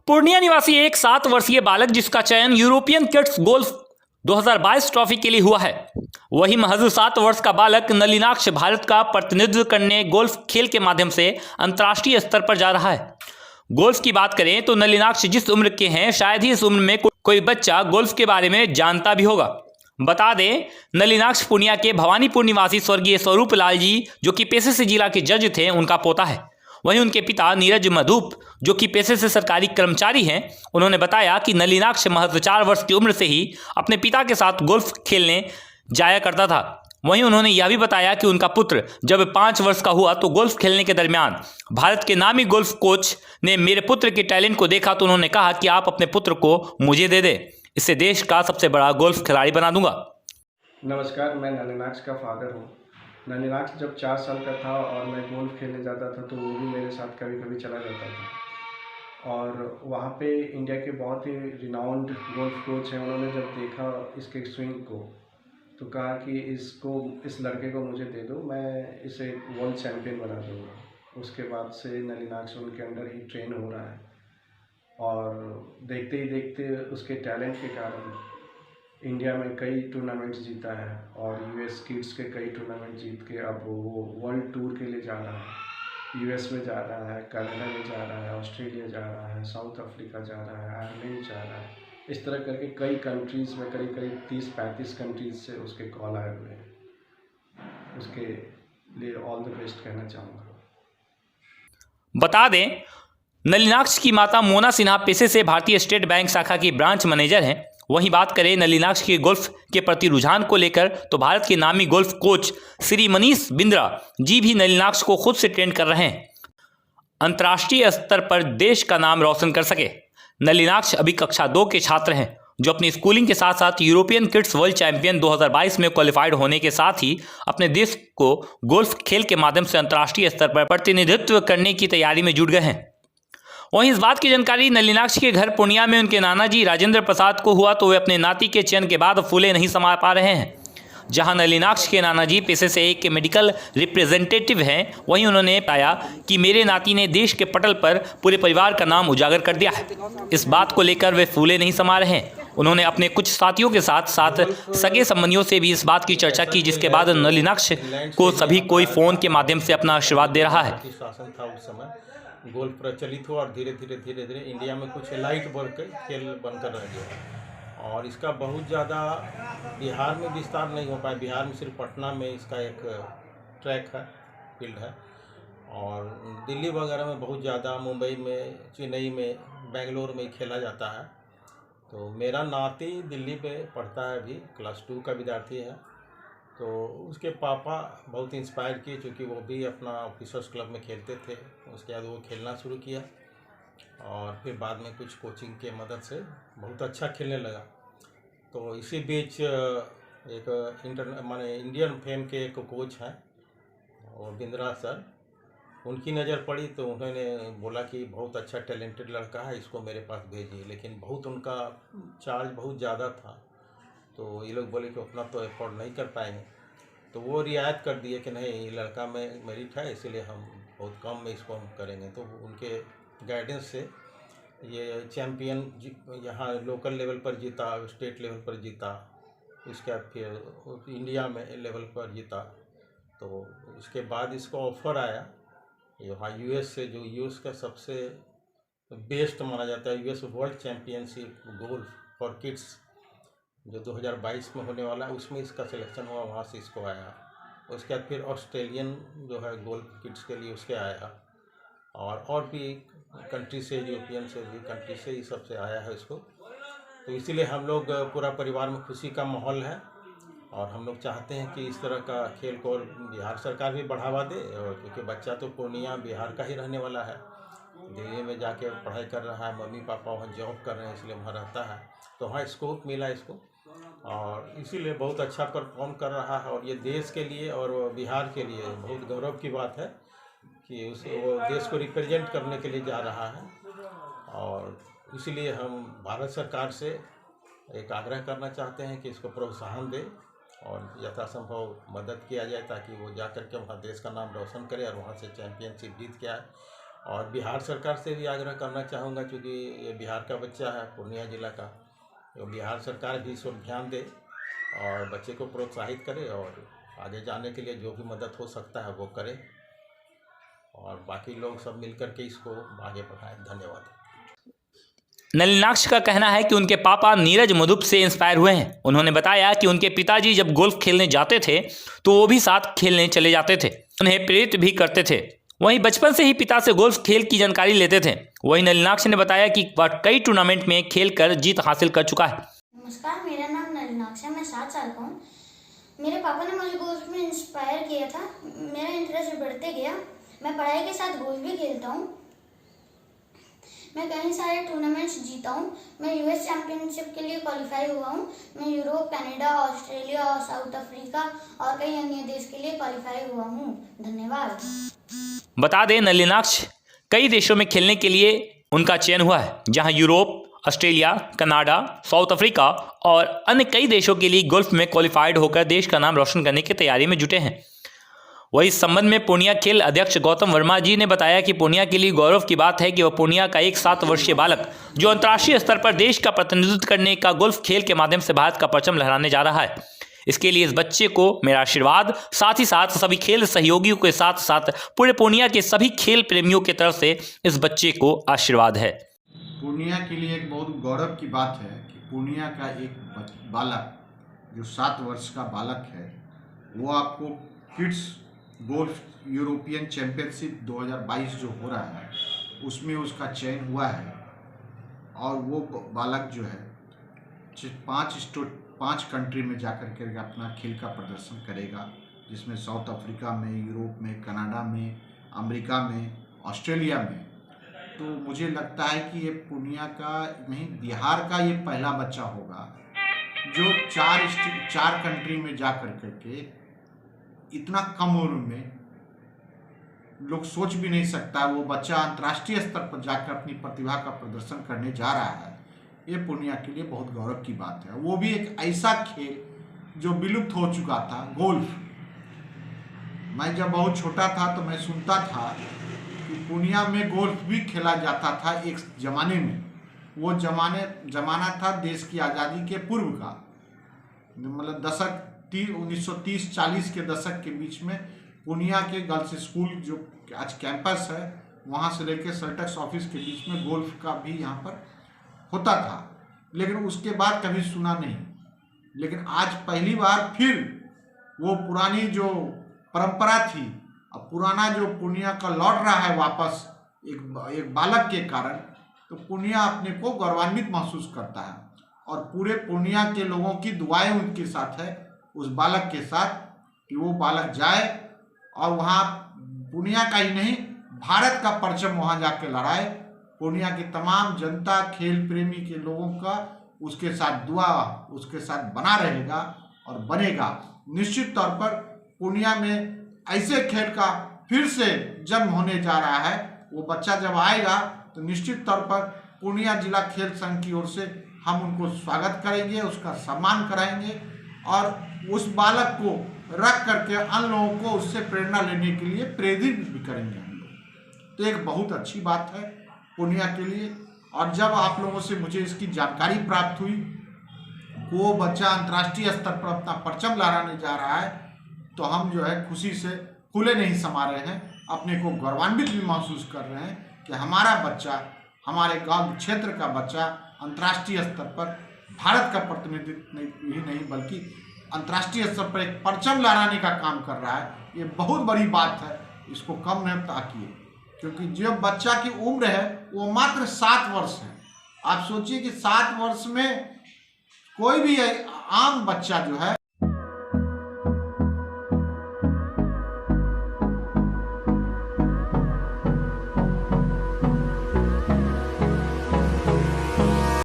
पूर्णिया निवासी एक 7 वर्षीय बालक जिसका चयन यूरोपियन किड्स गोल्फ 2022 ट्रॉफी के लिए हुआ है, वही महज 7 वर्ष का बालक नलिनाक्ष भारत का प्रतिनिधित्व करने गोल्फ खेल के माध्यम से अंतर्राष्ट्रीय स्तर पर जा रहा है। गोल्फ की बात करें तो नलिनाक्ष जिस उम्र के हैं, शायद ही इस उम्र में कोई बच्चा गोल्फ के बारे में जानता भी होगा। बता दें, नलिनाक्ष पूर्णिया के भवानीपुर निवासी स्वर्गीय स्वरूप लाल जी, जो कि पेशे से जिला के जज थे, उनका पोता है। वहीं उनके पिता नीरज मधुप, जो कि पेशे से सरकारी कर्मचारी हैं, उन्होंने बताया कि नलिनाक्ष महज 4 वर्ष की उम्र से ही अपने पिता के साथ गोल्फ खेलने जाया करता था। वहीं उन्होंने यह भी बताया कि उनका पुत्र जब 5 वर्ष का हुआ तो गोल्फ खेलने के दरमियान भारत के नामी गोल्फ कोच ने मेरे पुत्र के टैलेंट को देखा तो उन्होंने कहा कि आप अपने पुत्र को मुझे दे दें, इससे देश का सबसे बड़ा गोल्फ खिलाड़ी बना दूंगा। नमस्कार, मैं नलिनाक्ष का फादर हूँ। नलिनाक्ष जब 4 साल का था और मैं गोल्फ खेलने जाता था तो वो भी मेरे साथ कभी कभी चला जाता था। और वहाँ पे इंडिया के बहुत ही रिनाउंड गोल्फ कोच हैं, उन्होंने जब देखा इसके स्विंग को तो कहा कि इस लड़के को मुझे दे दो, मैं इसे वर्ल्ड चैम्पियन बना दूँगा। उसके बाद से नलिनाक्ष उनके अंडर ही ट्रेन हो रहा है और देखते ही देखते उसके टैलेंट के कारण इंडिया में कई टूर्नामेंट्स जीता है और यूएस किड्स के कई टूर्नामेंट जीत के अब वो वर्ल्ड टूर के लिए जा रहा है। यूएस में जा रहा है, कनाडा में जा रहा है, ऑस्ट्रेलिया जा रहा है, साउथ अफ्रीका जा रहा है, आयरलैंड जा रहा है। इस तरह करके कई कंट्रीज़ में करीब 30-35 कंट्रीज़ से उसके कॉल आए हुए हैं। उसके लिए ऑल द बेस्ट कहना चाहूँगा। बता दें, नलिनाक्ष की माता मोना सिन्हा पेशे से भारतीय स्टेट बैंक शाखा की ब्रांच मैनेजर हैं। वहीं बात करें नलिनाक्ष के गोल्फ के प्रति रुझान को लेकर तो भारत के नामी गोल्फ कोच श्री मनीष बिंद्रा जी भी नलिनाक्ष को खुद से ट्रेन कर रहे हैं, अंतर्राष्ट्रीय स्तर पर देश का नाम रोशन कर सके। नलिनाक्ष अभी कक्षा 2 के छात्र हैं, जो अपनी स्कूलिंग के साथ साथ यूरोपियन किड्स वर्ल्ड चैंपियन 2022 में क्वालिफाइड होने के साथ ही अपने देश को गोल्फ खेल के माध्यम से अंतर्राष्ट्रीय स्तर पर प्रतिनिधित्व करने की तैयारी में जुट गए हैं। वहीं इस बात की जानकारी नलिनाक्ष के घर पूर्णिया में उनके नाना जी राजेंद्र प्रसाद को हुआ तो वे अपने नाती के चयन के बाद फूले नहीं समा पा रहे हैं। जहां नलिनाक्ष के नाना जी पेशे से एक मेडिकल रिप्रेजेंटेटिव हैं, वहीं उन्होंने बताया कि मेरे नाती ने देश के पटल पर पूरे परिवार का नाम उजागर कर दिया है। इस बात को लेकर वे फूले नहीं समा रहे हैं। उन्होंने अपने कुछ साथियों के साथ साथ सगे संबंधियों से भी इस बात की चर्चा की, जिसके बाद नलिनाक्ष को सभी कोई फोन के माध्यम से अपना आशीर्वाद दे रहा है। गोल्फ प्रचलित हुआ और धीरे धीरे इंडिया में कुछ एलाइट वर्ग के खेल बनकर रह गया और इसका बहुत ज़्यादा बिहार में विस्तार नहीं हो पाया। बिहार में सिर्फ पटना में इसका एक ट्रैक है, फील्ड है और दिल्ली वगैरह में बहुत ज़्यादा, मुंबई में, चेन्नई में, बेंगलोर में खेला जाता है। तो मेरा नाती दिल्ली पे पढ़ता है, अभी क्लास 2 का विद्यार्थी है। तो उसके पापा बहुत इंस्पायर किए, चूँकि वो भी अपना ऑफिसर्स क्लब में खेलते थे। उसके बाद वो खेलना शुरू किया और फिर बाद में कुछ कोचिंग के मदद से बहुत अच्छा खेलने लगा। तो इसी बीच एक इंडियन फेम के एक कोच हैं और बिंद्रा सर, उनकी नज़र पड़ी तो उन्होंने बोला कि बहुत अच्छा टैलेंटेड लड़का है, इसको मेरे पास भेजिए। लेकिन बहुत उनका चार्ज बहुत ज़्यादा था, तो ये लोग बोले कि उतना तो अफोर्ड नहीं कर पाएंगे। तो वो रियायत कर दिए कि नहीं, ये लड़का में मेरिट है, इसीलिए हम बहुत कम में इसको हम करेंगे। तो उनके गाइडेंस से ये चैम्पियन यहाँ लोकल लेवल पर जीता, स्टेट लेवल पर जीता, उसके बाद फिर इंडिया में लेवल पर जीता। तो इसके बाद इसको ऑफ़र आया यहाँ यूएस से, जो यूएस का सबसे बेस्ट माना जाता है, US world championship golf for kids जो 2022 में होने वाला है, उसमें इसका सिलेक्शन हुआ, वहाँ से इसको आया। उसके बाद फिर ऑस्ट्रेलियन जो है गोल्फ किड्स के लिए उसके आया और भी कंट्री से, यूरोपियन से भी कंट्री से, ये सबसे आया है इसको। तो इसीलिए हम लोग पूरा परिवार में खुशी का माहौल है और हम लोग चाहते हैं कि इस तरह का खेल को और बिहार सरकार भी बढ़ावा दे। और क्योंकि बच्चा तो पूर्णिया बिहार का ही रहने वाला है, दिल्ली में जाके पढ़ाई कर रहा है, मम्मी पापा वहाँ जॉब कर रहे हैं, इसलिए वहाँ रहता है, तो वहाँ स्कोप मिला इसको और इसीलिए बहुत अच्छा परफॉर्म कर रहा है। और ये देश के लिए और बिहार के लिए बहुत गौरव की बात है कि वो देश को रिप्रेजेंट करने के लिए जा रहा है। और इसीलिए हम भारत सरकार से एक आग्रह करना चाहते हैं कि इसको प्रोत्साहन दे और यथासंभव मदद किया जाए, ताकि वो जा कर के वहाँ देश का नाम रोशन करे और वहाँ से चैम्पियनशिप जीत के आए और बिहार सरकार से भी आग्रह करना चाहूँगा, क्योंकि ये बिहार का बच्चा है, पूर्णिया जिला का, तो बिहार सरकार भी इस पर ध्यान दे और बच्चे को प्रोत्साहित करे और आगे जाने के लिए जो भी मदद हो सकता है वो करे, और बाकी लोग सब मिलकर के इसको आगे बढ़ाएं। धन्यवाद। नलिनाक्ष का कहना है कि उनके पापा नीरज मधुप से इंस्पायर हुए हैं। उन्होंने बताया कि उनके पिताजी जब गोल्फ खेलने जाते थे तो वो भी साथ खेलने चले जाते थे, उन्हें प्रेरित भी करते थे। वहीं बचपन से ही पिता से गोल्फ खेल की जानकारी लेते थे। वहीं नलिनाक्ष ने बताया कि वह कई टूर्नामेंट में खेल कर जीत हासिल कर चुका है। नमस्कार, मेरा नाम नलिनाक्ष है, मैं 7 साल का हूँ। मेरे पापा ने मुझे गोल्फ में इंस्पायर किया था, मेरा इंटरेस्ट बढ़ते गया। मैं पढ़ाई के साथ गोल्फ भी खेलता हूँ। मैं कई सारे टूर्नामेंट्स जीता हूँ। मैं यूएस चैम्पियनशिप के लिए क्वालिफाई हुआ हूँ। मैं यूरोप, कनाडा, ऑस्ट्रेलिया और साउथ अफ्रीका और कई अन्य देश के लिए क्वालिफाई हुआ हूँ। धन्यवाद। बता दें, नलिनाक्ष कई देशों में खेलने के लिए उनका चयन हुआ है, जहां Europe, Australia, Canada, south Africa और अन्य कई देशों के लिए गोल्फ में क्वालिफाइड होकर देश का नाम रोशन करने की तैयारी में जुटे हैं। वही इस संबंध में पूर्णिया खेल अध्यक्ष गौतम वर्मा जी ने बताया कि पूर्णिया के लिए गौरव की बात है कि वह पूर्णिया का एक 7 वर्षीय बालक जो अंतर्राष्ट्रीय स्तर पर देश का प्रतिनिधित्व करने का गोल्फ खेल के माध्यम से भारत का परचम लहराने जा रहा है। इसके लिए इस बच्चे को मेरा आशीर्वाद, साथ ही साथ सभी खेल सहयोगियों के साथ साथ पूरे पूर्णिया के सभी खेल प्रेमियों की तरफ से इस बच्चे को आशीर्वाद है। पूर्णिया के लिए एक बहुत गौरव की बात है कि पूर्णिया का एक बालक जो 7 वर्ष का बालक है, वो आपको किड्स गोल्फ यूरोपियन चैम्पियनशिप 2022 जो हो रहा है उसमें उसका चयन हुआ है। और वो बालक जो है 5 कंट्री में जाकर के अपना खेल का प्रदर्शन करेगा, जिसमें साउथ अफ्रीका में, यूरोप में, कनाडा में, अमेरिका में, ऑस्ट्रेलिया में। तो मुझे लगता है कि ये पूर्णिया का नहीं, बिहार का ये पहला बच्चा होगा जो 4 कंट्री में जा कर के इतना कम उम्र में, लोग सोच भी नहीं सकता वो बच्चा अंतर्राष्ट्रीय स्तर पर जाकर अपनी प्रतिभा का प्रदर्शन करने जा रहा है। ये पूर्णिया के लिए बहुत गौरव की बात है। वो भी एक ऐसा खेल जो विलुप्त हो चुका था, गोल्फ। मैं जब बहुत छोटा था तो मैं सुनता था कि पूर्णिया में गोल्फ भी खेला जाता था एक जमाने में। वो जमाना था देश की आज़ादी के पूर्व का, मतलब 1930-40 के दशक के बीच में पूर्णिया के गर्ल्स स्कूल जो आज कैंपस है, वहाँ से लेकर सल्टक्स ऑफिस के बीच में गोल्फ का भी यहाँ पर होता था, लेकिन उसके बाद कभी सुना नहीं। लेकिन आज पहली बार फिर वो पुरानी जो परंपरा थी, अब पुराना जो पूर्णिया का लौट रहा है वापस एक बालक के कारण, तो पूर्णिया अपने को गौरवान्वित महसूस करता है। और पूरे पूर्णिया के लोगों की दुआएं उनके साथ है, उस बालक के साथ, कि वो बालक जाए और वहाँ पूर्णिया का ही नहीं भारत का परचम वहाँ जाके लड़ाए। पूर्णिया की तमाम जनता, खेल प्रेमी के लोगों का उसके साथ दुआ उसके साथ बना रहेगा और बनेगा। निश्चित तौर पर पूर्णिया में ऐसे खेल का फिर से जन्म होने जा रहा है। वो बच्चा जब आएगा तो निश्चित तौर पर पूर्णिया जिला खेल संघ की ओर से हम उनको स्वागत करेंगे, उसका सम्मान कराएंगे और उस बालक को रख करके अन्य लोगों को उससे प्रेरणा लेने के लिए प्रेरित भी करेंगे हम लोग। तो एक बहुत अच्छी बात है पूर्णिया के लिए। और जब आप लोगों से मुझे इसकी जानकारी प्राप्त हुई, वो बच्चा अंतर्राष्ट्रीय स्तर पर अपना परचम लहराने जा रहा है, तो हम जो है खुशी से फूले नहीं समा रहे हैं, अपने को गौरवान्वित भी महसूस कर रहे हैं कि हमारा बच्चा, हमारे गांव क्षेत्र का बच्चा अंतर्राष्ट्रीय स्तर पर भारत का प्रतिनिधित्व ही नहीं बल्कि अंतर्राष्ट्रीय स्तर पर एक परचम लहराने का काम कर रहा है। ये बहुत बड़ी बात है, इसको कम न ताकिए, क्योंकि जो बच्चा की उम्र है वो मात्र 7 वर्ष है। आप सोचिए कि 7 वर्ष में कोई भी आम बच्चा जो है